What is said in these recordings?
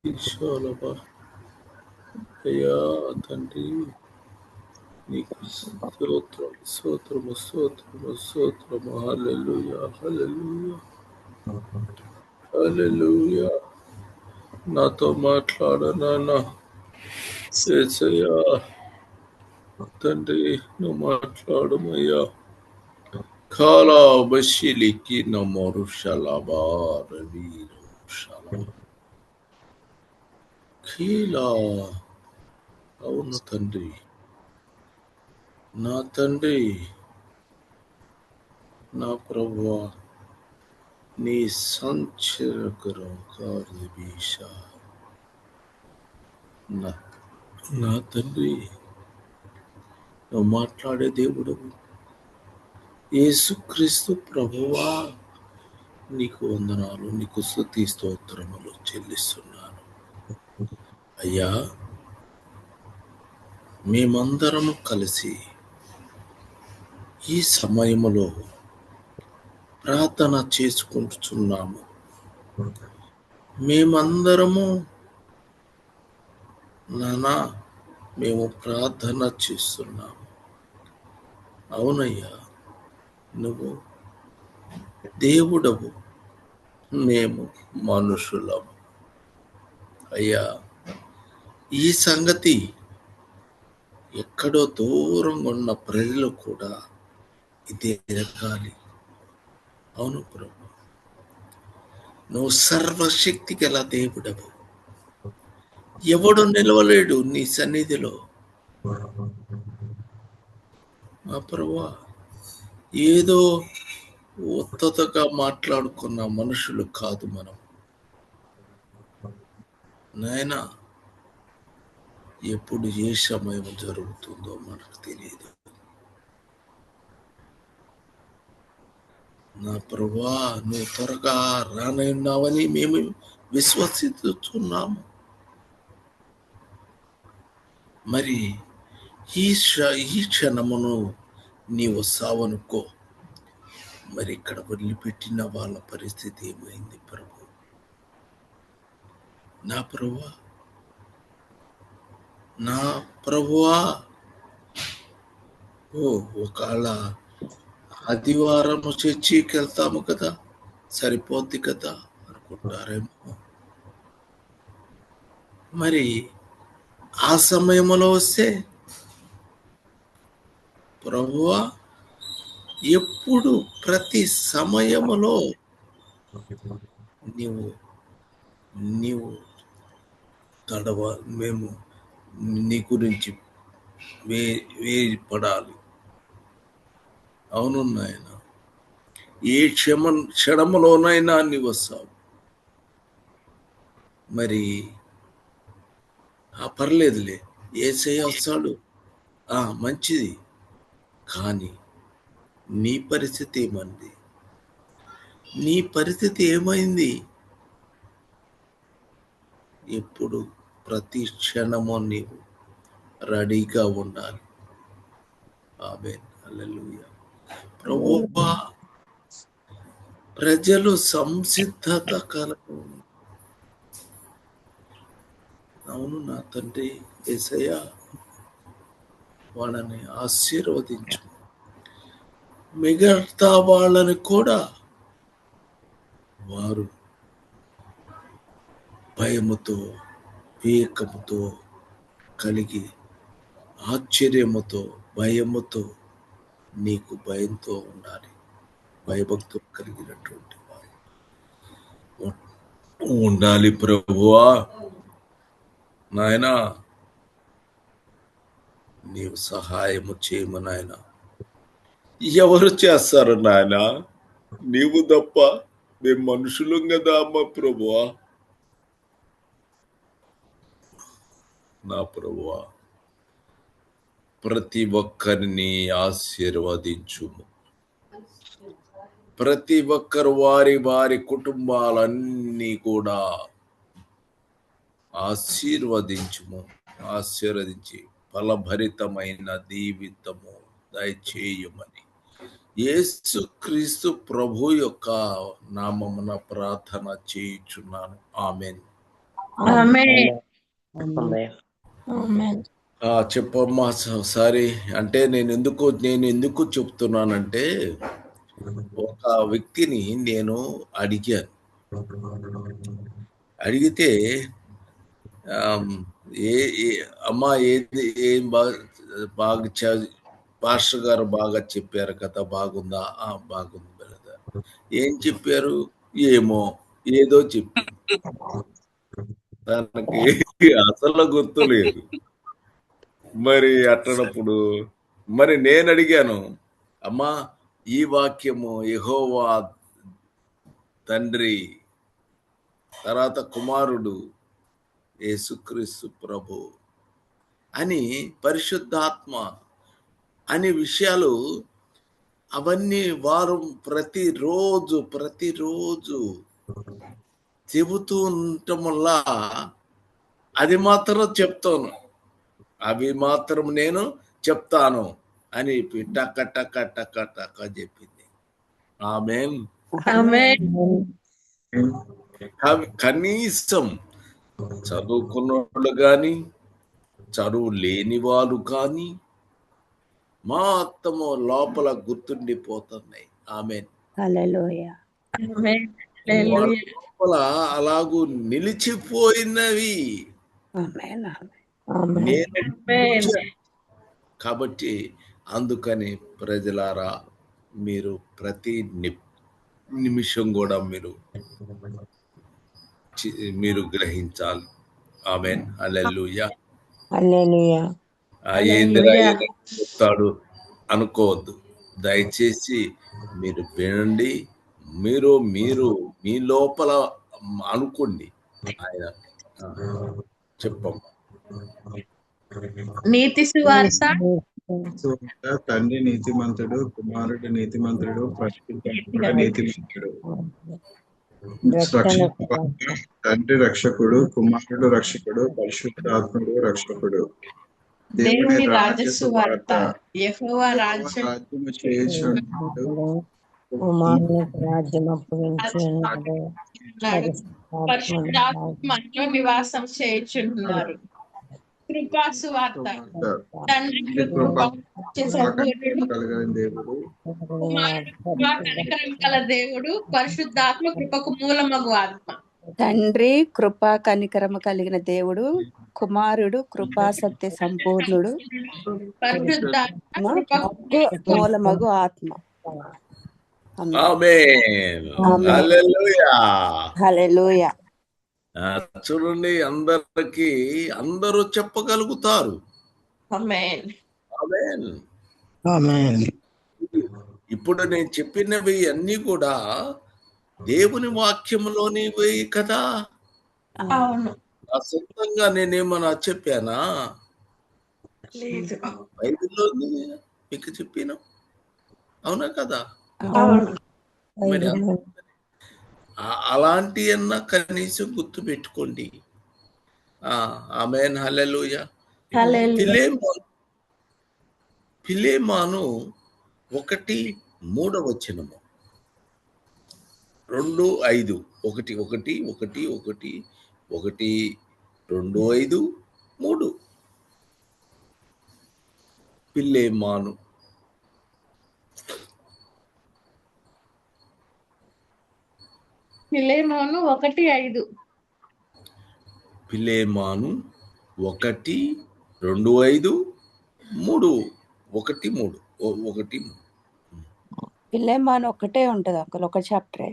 ఈశాలమా అయ్యా తండ్రి, నీకు స్తోత్రము. హల్లెలూయా, హల్లెలూయా, హల్లెలూయా. నాతో మాట్లాడనా యేసయ్యా, తండ్రి నువ్వు మాట్లాడమయ్యా. కాలా బషిలికి నమరు షలబా రవీరు షల కీలా. అవును తండ్రి, నా తండ్రి, నా ప్రభువా, నీ సంచరకరం కార్యభీష. నా తండ్రి, నువ్వు మాట్లాడే దేవుడు యేసుక్రీస్తు ప్రభువా, నీకు వందనాలు, నీకు స్తుతి స్తోత్రములు చెల్లిస్తున్నాను అయ్యా. మేమందరము కలిసి ఈ సమయములో ప్రార్థన చేసుకుంటున్నాము. మేమందరము నానా మేము ప్రార్థన చేస్తున్నాము. అవునయ్యా, నువ్వు దేవుడవు, మేము మనుషులము అయ్యా. ఈ సంగతి ఎక్కడో దూరంగా ఉన్న ప్రజలు కూడా ఇదే రకాలి. అవును ప్రభు, నువ్వు సర్వశక్తి గల దేవుడవు. ఎవడు నిలవలేడు నీ సన్నిధిలో. మా ప్రభువా, ఏదో ఉత్తతగా మాట్లాడుకున్న మనుషులు కాదు మనం నాయనా. ఎప్పుడు ఏ సమయం జరుగుతుందో మనకు తెలియదు. నా ప్రభువా, నువ్వు త్వరగా రానున్నావని మేము విశ్వసిస్తున్నాము. మరి ఈ క్షణమును నీవు సావనుకో. మరి ఇక్కడ వదిలిపెట్టిన వాళ్ళ పరిస్థితి ఏమైంది ప్రభు? నా ప్రభువా, నా ప్రభువా, ఒకవేళ ఆదివారం చర్చికి వెళ్తాము కదా, సరిపోద్ది కదా అనుకుంటారేమో. మరి ఆ సమయంలో వస్తే ప్రభువా, ఎప్పుడు ప్రతి సమయములో నీవు మేము నీ గురించి వేయపడాలి. అవును నాయన, ఏ క్షణములోనైనా నీవు వస్తావు. మరి పర్లేదులే, యేసయ్య వస్తాడు, మంచిది. కానీ నీ పరిస్థితి ఏమైంది? నీ పరిస్థితి ఏమైంది? ఎప్పుడు ప్రతి క్షణము నీవు రెడీగా ఉండాలి. ఆమేన్, హల్లెలూయా. ప్రభువా, ప్రజలు సంసిద్ధత కలగు. అవును నా తండ్రి యేసయ్యా, వాళ్ళని ఆశీర్వదించు. మిగతా వాళ్ళని కూడా వారు భయముతో, వివేకముతో కలిగి, ఆశ్చర్యముతో, భయముతో, నీకు భయంతో ఉండాలి. భయభక్తులు కలిగినటువంటి వారు ఉండాలి ప్రభువా. నాయనా, నీవు సహాయము చేయము నాయన. ఎవరు చేస్తారు నాయన? నీవు తప్ప. మేము మనుషులం కదా అమ్మ ప్రభువా. నా ప్రభువా, ప్రతి ఒక్కరిని ఆశీర్వదించుము. ప్రతి ఒక్కరు వారి వారి కుటుంబాలన్నీ కూడా ఆశీర్వదించి ఫలభరితమైన జీవితము దయచేయమని యేసుక్రీస్తు ప్రభు యొక్క నామమున ప్రార్థన చేయుచున్నాను. ఆమేన్. చెప్పమ్మా. సారీ, అంటే నేను ఎందుకు చెప్తున్నానంటే, ఒక వ్యక్తిని నేను అడిగాను. అడిగితే అమ్మా ఏం బాగా పాస్టర్ గారు బాగా చెప్పారు కదా, బాగుందా? బాగుంది బ్రదర్. ఏం చెప్పారు? ఏమో ఏదో చెప్పింది, తనకి అసలు గుర్తులేదు. మరి అట్టనప్పుడు మరి నేను అడిగాను, అమ్మా ఈ వాక్యము యెహోవా తండ్రి, తర్వాత కుమారుడు యేసుక్రీస్తు ప్రభు అని, పరిశుద్ధాత్మ అనే విషయాలు అవన్నీ వారు ప్రతిరోజు చెబుతూ ఉండటం వల్ల అది మాత్రం చెప్తాను, అవి మాత్రం నేను చెప్తాను అని టక్క టక్క టక్క టక్క చెప్పింది. ఆమేన్. కనీసం చదువుకున్నోళ్ళు కానీ, చదువు లేని వాళ్ళు కానీ మొత్తము లోపల గుర్తుండిపోతున్నాయి. ఆమేన్. లోపల అలాగూ నిలిచిపోయినవి. కాబట్టి అందుకని ప్రజలారా, మీరు ప్రతి నిమిషం కూడా మీరు గ్రహించాలి. ఆమేన్. హల్లెలూయా. ఏందిరా చెప్తాడు అనుకోవద్దు. దయచేసి మీరు వినండి. మీరు మీ లోపల అనుకోండి. ఆయన చెప్పమ్మా. నీతి సువార్త. తండ్రి నీతిమంతుడు, కుమారుడు నీతిమంతుడు, పరిశుద్ధాత్ముడు నీతిమంతుడు. తండ్రి రక్షకుడు, కుమారుడు రక్షకుడు, పరిశుద్ధాత్ముడు రక్షకుడు. దేవుని రాజ్య సువార్త. యెహోవా రాజ్యము చేయుచున్నాడు, పరిశుద్ధాత్మలో నివాసం చేయుచున్నారు. కృపా సువార్త. తండ్రి కనికరం గల దేవుడు, పరిశుద్ధాత్మ కృపకు మూలమగు ఆత్మ. తండ్రి కృపా కనికరము కలిగిన దేవుడు, కుమారుడు కృపా సత్య సంపూర్ణుడు, పరిశుద్ధాత్మ మూలమగు ఆత్మ. ఆమేన్. హల్లెలూయా. హల్లెలూయా. చూడండి, అందరూ చెప్పగలుగుతారు. ఆమేన్. ఆమేన్. ఆమేన్. ఇప్పుడు నేను చెప్పినవి అన్ని కూడా దేవుని వాక్యములోనివి కదా. అవును. నా సొంతంగా నేనేమన్నా చెప్పానా? లేదు. బైబిల్లో మీకు చెప్పాను, అవునా కదా? మరి అలాంటి అన్న కనీసం గుర్తు పెట్టుకోండి. ఆమేన్. హల్లెలూయా. Philemon 1:3 2:5 1:2:5 Philemon. Philemon 1:5. Philemon 1:2:5 3:1 Philemon ఒకటే ఉంటది అంకుల్, ఒక చాప్టరే.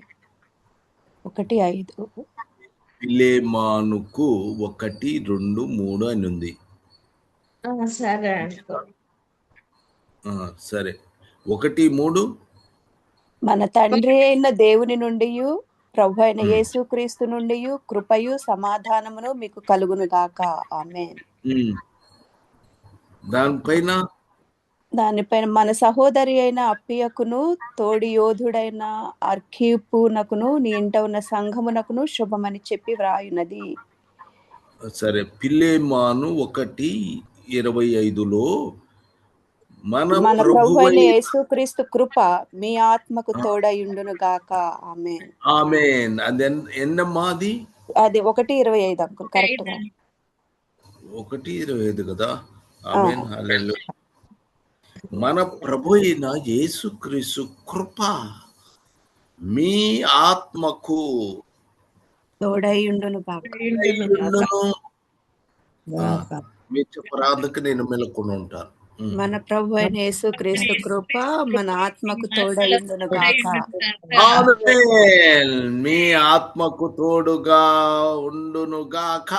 1:5. ఫిలెమోనుకు 1, 2, 3 అని ఉంది. సరే సరే. 1:3 మన తండ్రి అయిన దేవుని నుండి, ప్రభు అయిన యేసుక్రీస్తు నుండి కృపయు సమాధానమును మీకు కలుగును గాక. ఆమేన్. దానిపైన మన సహోదరి అయిన అప్పియకును, తోడి యోధుడైన అర్ఖీపునకును, నీ ఇంట ఉన్న సంఘమునకును శుభమని చెప్పి వ్రాయున్నది. సరే. ఫిలెమోను 1:25లో మన ప్రభు అయిన యేసుక్రీస్తు కృప మీ ఆత్మకు తోడయుండును గాక. ఆమేన్. ఆమేన్. అది ఎన్నమ్మా? అది అది 1:25 అంకుల్ కరెక్ట్ గా 1:25 కదా. ఆమేన్, హల్లెలూయా. మన ప్రభు అయిన యేసుక్రీస్తు కృప మీ ఆత్మకు తోడైయుండును గాక. ఉండును. మీ చెప్పరాధకు నేను మెలకొని ఉంటాను. మన ప్రభు అయిన యేసుక్రీస్తు కృప మన ఆత్మకు తోడైయుండును గాక. ఆమేన్. మీ ఆత్మకు తోడుగా ఉండును గాక.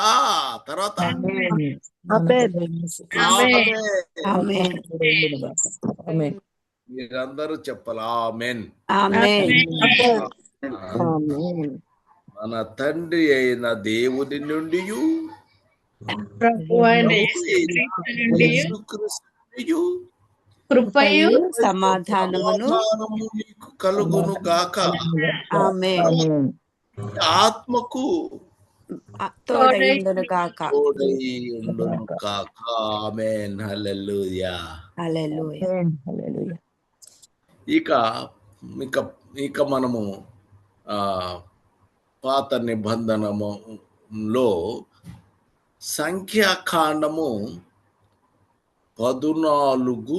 తర్వాత ఆమేన్. మీరందరూ చెప్పాలి ఆమేన్. ఆమేన్. మన తండ్రి అయిన దేవుని నుండి ప్రభు అయిన యేసుక్రీస్తు నుండి కృపయు సమాధానమును మీకు కలుగును గాక. ఆమేన్. ఆత్మకు తోడైయుండును గాక. తోడై ఉండును గాక. ఆమేన్, హల్లెలూయా. హల్లెలూయా. ఇక ఇక ఇక మనము పాత నిబంధనలో సంఖ్యాకాండము 14,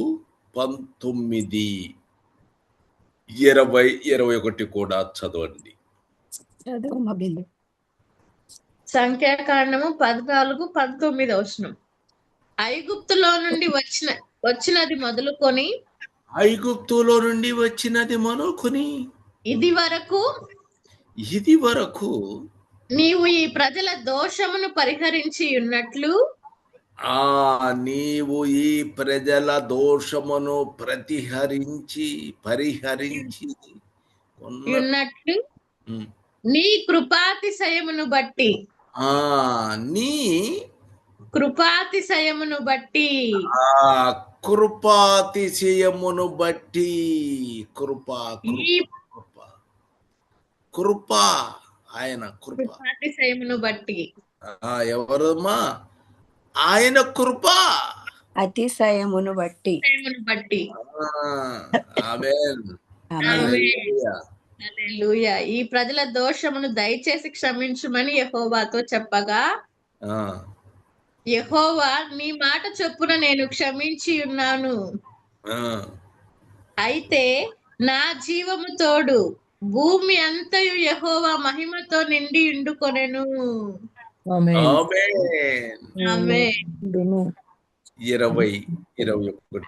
19, 20, 21 కూడా చదవండి. సంఖ్యాకాండము 14, 19 వచనం. ఐగుప్తులో నుండి వచ్చినది మొదలుకొని ఇది వరకు నీవు ఈ ప్రజల దోషమును పరిహరించి ఉన్నట్లు నీవు ఈ ప్రజల దోషమును పరిహరించి ఉన్నట్లు నీ కృపాతిశయమును బట్టి నీ కృపాతిశయమును బట్టి కృప ఆయన కృపాతిశయమును బట్టి ఎవరమ్మా? ఆయన కృప అతిశయమును బట్టి. ఆమేన్. హల్లెలూయా. ఈ ప్రజల దోషమును దయచేసి క్షమించుమని యెహోవాతో చెప్పగా యెహోవా నీ మాట చొప్పున నేను క్షమించి ఉన్నాను. అయితే నా జీవము తోడు భూమి అంతయు యెహోవా మహిమతో నిండి ఉండుకొనెను. ఆమేన్. 20:21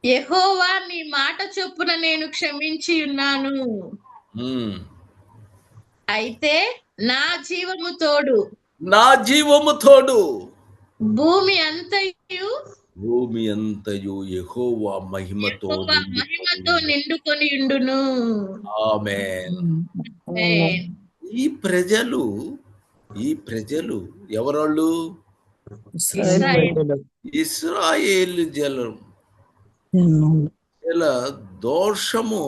యెహోవా నీ మాట చొప్పున నేను క్షమించి ఉన్నాను. అయితే నా జీవము తోడు భూమి అంతయు యెహోవా మహిమతో నిండుకొని ఉండును. ఆమేన్. ఈ ప్రజలు ఎవరోళ్ళు? ఇశ్రాయేలు జనం. దోషము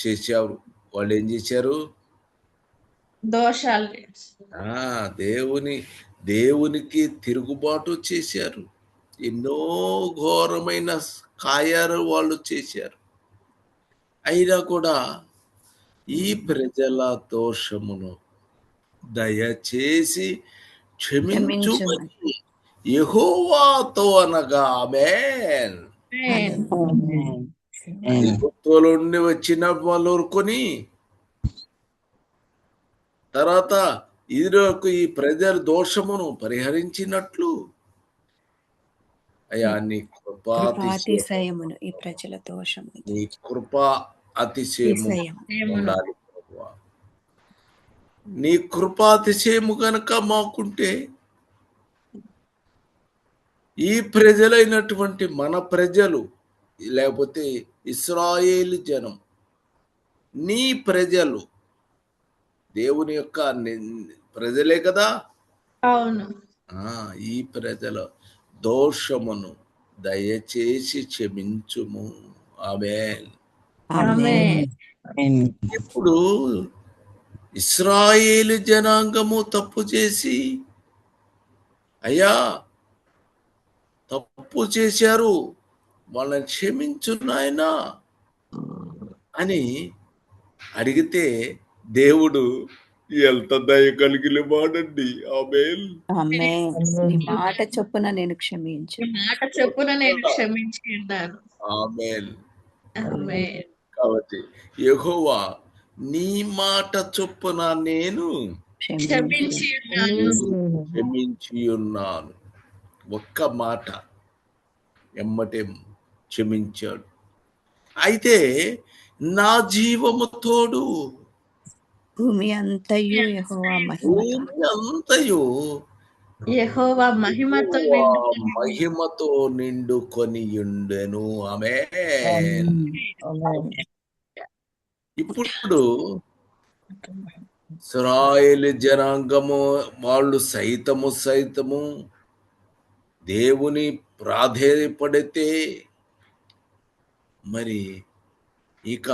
చేశారు. వాళ్ళు ఏం చేశారు? దోషాలు దేవునికి తిరుగుబాటు చేశారు. ఎన్నో ఘోరమైన కార్యాలు వాళ్ళు చేశారు. అయినా కూడా ఈ ప్రజల దోషమును దయచేసి క్షమించుమని యెహోవాతో అనగా ఆమేన్. ఐగుప్తుల నుండి వచ్చిన వాళ్ళు ఊరుకొని తర్వాత ఇదివరకు ఈ ప్రజల దోషమును పరిహరించినట్లు అయ్యా నీ కృపాతిశయమును ఈ ప్రజల దోషము నీ కృపా అతిశయము ఉండాలి ప్రభువా. నీ కృపాతిశయము గనక మాకుంటే ఈ ప్రజలైనటువంటి మన ప్రజలు లేకపోతే ఇశ్రాయేలు జనం నీ ప్రజలు దేవుని యొక్క ప్రజలే కదా. అవును. ఈ ప్రజల దోషమును దయచేసి క్షమించుము. ఆమేన్. ఇప్పుడు ఇశ్రాయేలు జనాంగము తప్పు చేసి అయ్యా తప్పు చేశారు, వాళ్ళని క్షమించు నాయనా అని అడిగితే దేవుడు ఎంత దయ కలిగిన వాడండి. ఆమేన్. ఆమేన్. నీ మాట చొప్పున నేను క్షమించు. మాట చొప్పున నేను క్షమించి ఉన్నాను. ఆమేన్. ఆమేన్. కాబట్టి యెహోవా నీ మాట చొప్పున నేను క్షమించి ఉన్నాను. క్షమించి ఉన్నాను. ఒక్క మాట ఎమ్మటే క్షమించాడు. అయితే నా జీవము తోడు భూమి అంతయు యెహోవా మహిమతో భూమి అంతయు యెహోవా మహిమతో మహిమతో నిండుకొని ఉండెను. ఆమేన్. ఇప్పుడు ఇశ్రాయేలు జనాంగము వాళ్ళు సైతము దేవుని ప్రాధేయపడితే మరి ఇక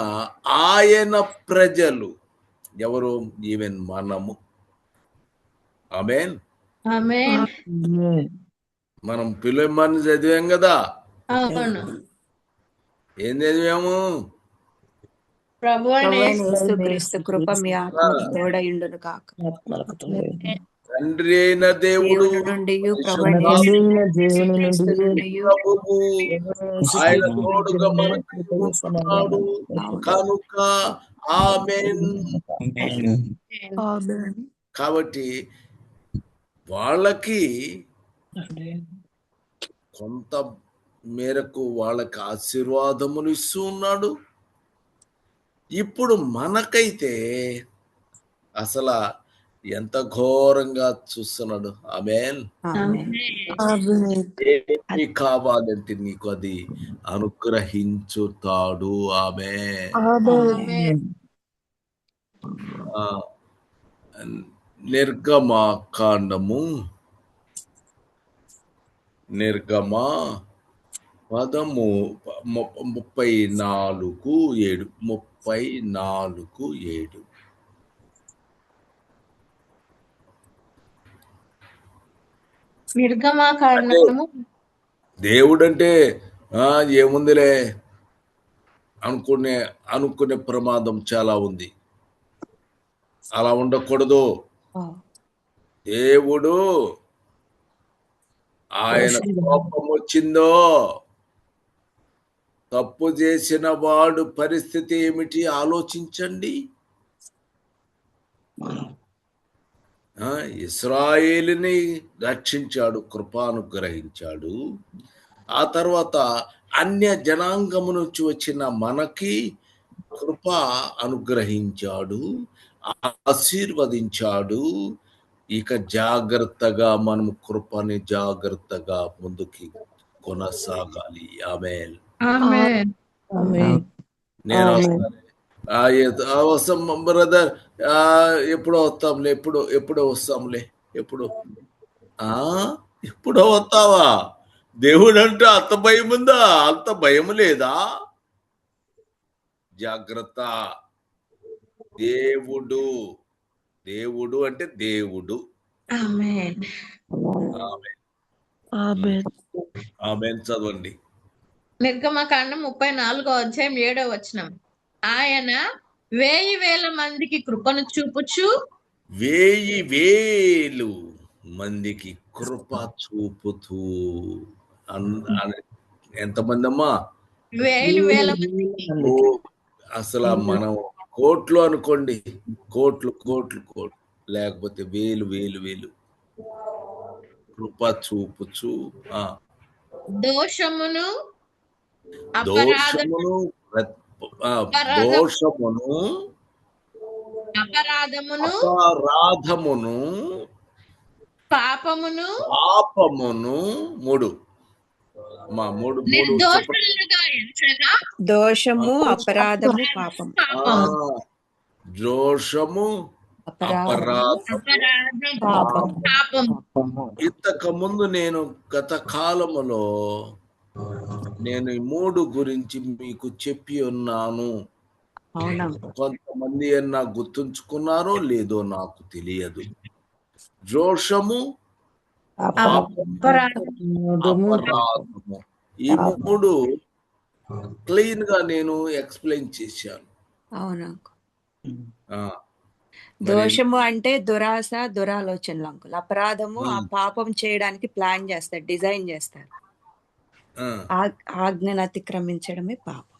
ఆయన ప్రజలు ఎవరు? ఈవెన్ మనము. ఆమేన్. ఆమేన్. మనం పిల్లమని చదివాం కదా. అవును. ఏం చదివాము? ప్రభువైన యేసుక్రీస్తు కృప మీ ఆత్మకు తోడయుండును కాక. తండ్రి అయిన దేవుడు దేవుని నుండి ప్రభువైన యేసుక్రీస్తు నుండి ప్రభువు ఆయన తోడుగా మనకు ఉంటున్నాడు కనుక ఆమేన్. కాబట్టి వాళ్ళకి కొంత మేరకు వాళ్ళకి ఆశీర్వాదములు ఇస్తూ ఉన్నాడు. ఇప్పుడు మనకైతే అసలు ఎంత ఘోరంగా చూస్తున్నాడు. ఆమేన్. ఏమి కావాలంటే నీకు అది అనుగ్రహించుతాడు. ఆమేన్. నిర్గమకాండము నిర్గమ 34:7 నిర్గమకాండము. దేవుడంటే ఏముందిలే అనుకునే ప్రమాదం చాలా ఉంది. అలా ఉండకూడదు. దేవుడు ఆయన కోపం వచ్చిందో తప్పు చేసిన వాడు పరిస్థితి ఏమిటి ఆలోచించండి. ఇశ్రాయేలుని రక్షించాడు, కృపానుగ్రహించాడు. ఆ తర్వాత అన్య జనాంగము నుంచి వచ్చిన మనకి కృప అనుగ్రహించాడు, ఆశీర్వదించాడు. ఇక జాగ్రత్తగా మనం కృపని జాగ్రత్తగా ముందుకి కొనసాగాలి. ఆమేన్. నేను వస్తాం బ్రదర్, ఎప్పుడో వస్తాంలే, ఎప్పుడో వస్తాంలే, ఎప్పుడో వస్తావా? దేవుడు అంటే అంత భయం ఉందా? అంత భయం లేదా? జాగ్రత్త. దేవుడు అంటే దేవుడు. ఆమేన్. ఆమేన్. చదవండి. నిర్గమకాండం 34:7 ఆయన 1000 మందికి కృపను చూపుచు 1000 మందికి కృప చూపుతూ ఎంతమంది అమ్మా? 1000 మందికి. అసలు మనం కోట్లు అనుకోండి, కోట్లు లేకపోతే వేలు కృప చూపుచు దోషమును అపరాధమును పాపమును నిర్దోషులుగా ఎంచగా దోషము అపరాధము పాపము. దోషము ఇంతకు ముందు నేను గత కాలములో నేను ఈ 3 గురించి మీకు చెప్పి ఉన్నాను. కొంతమంది అన్నా గుర్తుంచుకున్నారో లేదో నాకు తెలియదు. దోషము, అపరాధము, ఈ 3 క్లీన్ గా నేను ఎక్స్ప్లెయిన్ చేశాను. ఆ, మరి దోషము అంటే దురాశ, దురాలోచనలు అంకుల్. అపరాధము ఆ పాపం చేయడానికి ప్లాన్ చేస్తారు, డిజైన్ చేస్తారు. ఆ, ఆజ్ఞను అతిక్రమించడమే పాపం.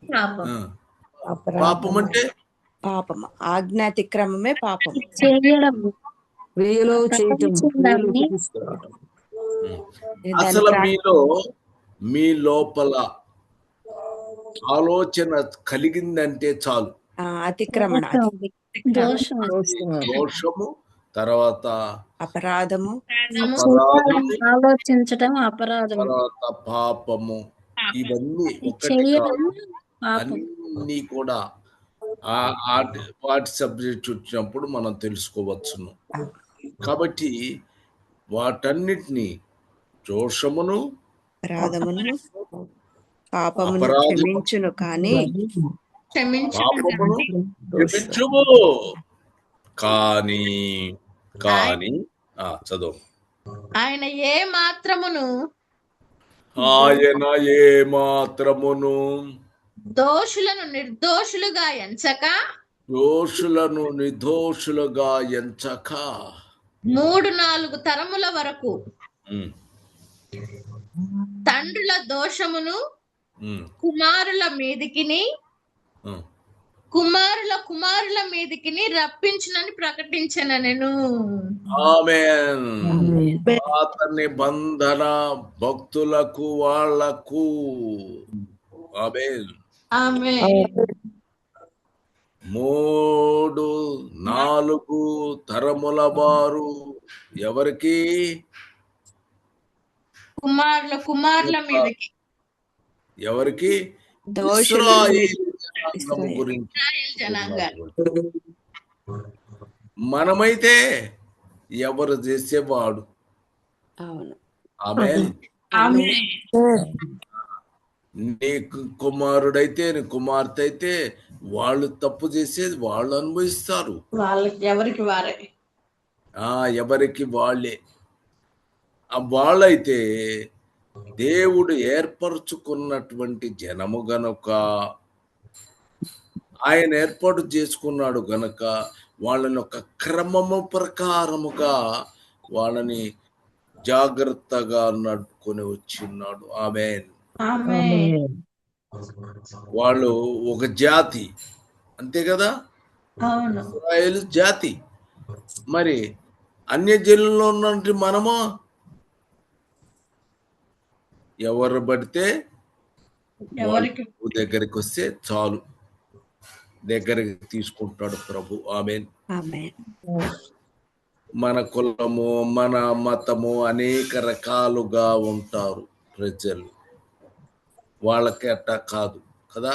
పాపం. ఆ. పాపం అంటే పాపము ఆజ్ఞ అతిక్రమమే పాపం. చేయడం వేలో చేయటం, వేలో ప్రపంచంలోని తీసుకురావటం. దాని అసలు మీ లోపల ఆలోచన కలిగిందంటే చాలు. అతిక్రమణ, దోషం దోషము, తర్వాత అపరాధము, అపరాధము, ఆలోచించడం అపరాధం, తర్వాత పాపము, ఇవన్నీ ఒకటి చేయడం కాదు, పాపం. అన్ని కూడా వాటి సబ్జెక్ట్ వచ్చినప్పుడు మనం తెలుసుకోవచ్చును. కాబట్టి వాటన్నిటిని దోషమును, అపరాధమును, పాపమును అపరాధము, క్షమించును కానీ పాపమును క్షమించుము. కానీ చదువు. ఆయన ఏ మాత్రమును దోషులను నిర్దోషులుగా ఎంచక 3-4 తరముల వరకు తండ్రుల దోషమును కుమారుల మీదికిని రప్పించునని ప్రకటించిన నేను. ఆమేన్. పాత నిబంధన భక్తులకు వాళ్లకు ఆమేన్. ఆమేన్. 3-4 తరముల వారు ఎవరికి? కుమారుల మీదకి. ఎవరికి? దోషులు ఇశ్రాయేలు గురించి. మనమైతే ఎవరు చేసేవాడు. అవును. ఆమేన్. నీ కుమారుడైతే, నీ కుమార్తె అయితే వాళ్ళు తప్పు చేసేది వాళ్ళు అనుభవిస్తారు. ఎవరికి వాళ్ళే. వాళ్ళైతే దేవుడు ఏర్పరచుకున్నటువంటి జనము గనుక, ఆయన ఏర్పాటు చేసుకున్నాడు గనుక వాళ్ళని ఒక క్రమము ప్రకారముగా వాళ్ళని జాగ్రత్తగా నడుపుకొని వచ్చిన్నాడు. ఆమేన్. వాళ్ళు ఒక జాతి, అంతే కదా, ఇశ్రాయేలు జాతి. మరి అన్య జనుల్లో ఉన్నటువంటి మనము ఎవరు పడితే దగ్గరికి వస్తే చాలు, దగ్గరికి తీసుకుంటాడు ప్రభు. ఆమేన్. మన కులము, మన మతము అనేక రకాలుగా ఉంటారు ప్రజలు. వాళ్ళకి అట్టా కాదు కదా.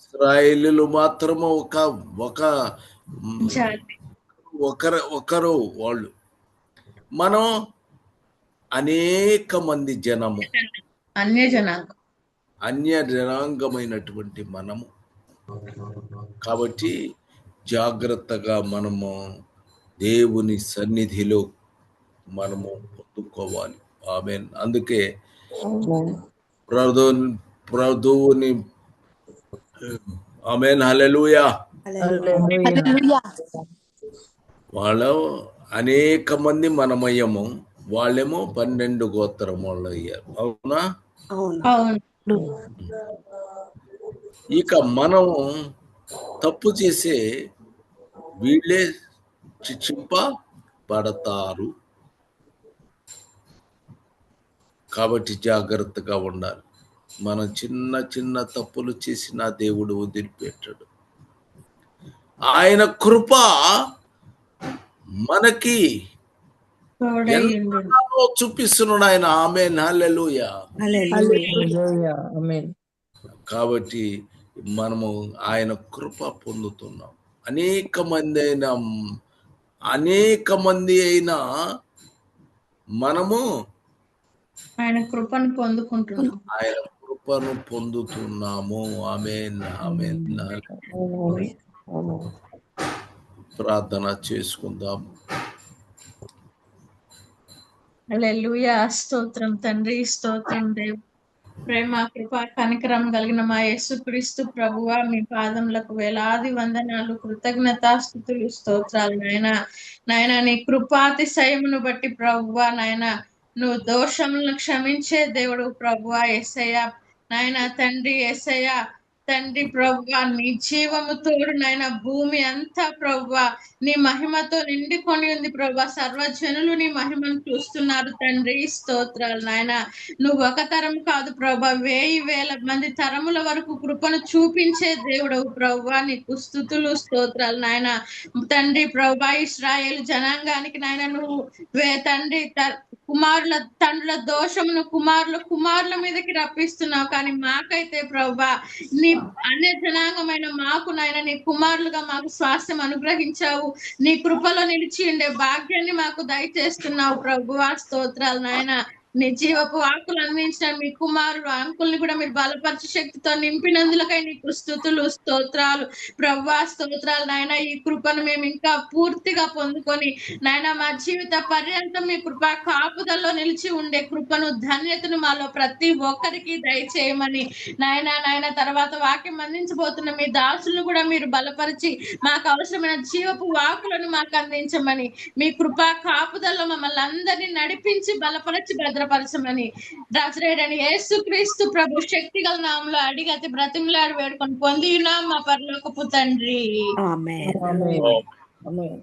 ఇశ్రాయేలీయులు మాత్రము ఒకరు వాళ్ళు. మనం అనేక మంది జనము, అన్య జనాంగమైనటువంటి మనము. కాబట్టి జాగ్రత్తగా మనము దేవుని సన్నిధిలో మనము పొందుకోవాలి. ఆమేన్. అందుకే ప్రభువుని ఆమేన్, హల్లెలూయా. వాళ్ళు అనేక మంది మనమయ్యము, వాళ్ళేమో 12 గోత్రం వాళ్ళు అయ్యారు. అవునా? ఇక మనం తప్పు చేసే వీళ్ళే శిక్షింపబడతారు. కాబట్టి జాగ్రత్తగా ఉండాలి. మనం చిన్న చిన్న తప్పులు చేసిన దేవుడు వదిలిపెట్టాడు. ఆయన కృప మనకి ఎంతగానో చూపిస్తున్నాడు ఆయన. ఆమేన్, హల్లెలూయా. కాబట్టి మనము ఆయన కృప పొందుతున్నాం. అనేక మంది అయినా మనము ఆయన కృపను పొందుతున్నాము. ఆమేన్, ఆమేన్. ప్రార్థన చేసుకుందాం. హల్లెలూయా. స్తోత్రం తండ్రి, స్తోత్రం దేవ్. ప్రేమ కృప కనికరం కలిగిన మా యేసుక్రీస్తు ప్రభువా, మీ పాదములకు వేలాది వందనాలు, కృతజ్ఞతాస్తుతులు, స్తోత్రాలు నాయన. నాయన నీ కృపాతిశయమును బట్టి ప్రభువా నాయన, నువ్వు దోషములను క్షమించే దేవుడు ప్రభువా యేసయ్య. నాయన తండ్రి యేసయ్య, తండ్రి ప్రభువా, నీ జీవము తోడు నాయన భూమి అంతా ప్రభువా నీ మహిమతో నిండుకొని ఉంది ప్రభువా. సర్వజనులు నీ మహిమను చూస్తున్నారు తండ్రి. స్తోత్రాలు నాయన. నువ్వు ఒక తరం కాదు ప్రభువా, 1000 మంది తరముల వరకు కృపను చూపించే దేవుడు ప్రభువా. నీకు స్తుతులు, స్తోత్రాలు నాయన. తండ్రి ప్రభువా, ఇశ్రాయేలు జనాంగానికి నాయన నువ్వు తండ్రి కుమారుల తండ్రుల దోషమును కుమారుల మీదకి రప్పిస్తున్నావు, కానీ మాకైతే ప్రభువా నీ అన్య జనాంగమైన మాకు నాయన నీ కుమారులుగా మాకు స్వాస్థ్యం అనుగ్రహించావు. నీ కృపలో నిలిచి ఉండే భాగ్యాన్ని మాకు దయచేస్తున్నావు ప్రభువా. స్తోత్రాలు నాయన. నీ జీవపు ఆకులు అందించిన మీ కుమారుడు అంకుల్ని కూడా మీరు బలపరిచి శక్తితో నింపినందులకై నీకు స్తుతులు, స్తోత్రాలు ప్రభువా. స్తోత్రాలు నాయన. ఈ కృపను మేము ఇంకా పూర్తిగా పొందుకొని నాయన మా జీవిత పర్యంతం మీ కృపా కాపుదల్లో నిలిచి ఉండే కృపను, ధన్యతను మాలో ప్రతి ఒక్కరికి దయచేయమని నాయన తర్వాత వాక్యం అందించబోతున్న మీ దాసులను కూడా మీరు బలపరిచి మాకు అవసరమైన జీవపు వాకులను మాకు అందించమని, మీ కృపా కాపుదల్లో మమ్మల్ని అందరినీ నడిపించి బలపరిచి భద్రపరచమని రాజరేడని యేసుక్రీస్తు ప్రభు శక్తిగల నామములో అడిగి అతి బ్రతిమలాడి వేడుకొని పొంది ఉన్నాం మా పరలోకపు తండ్రి. ఆమేన్. ఆమేన్.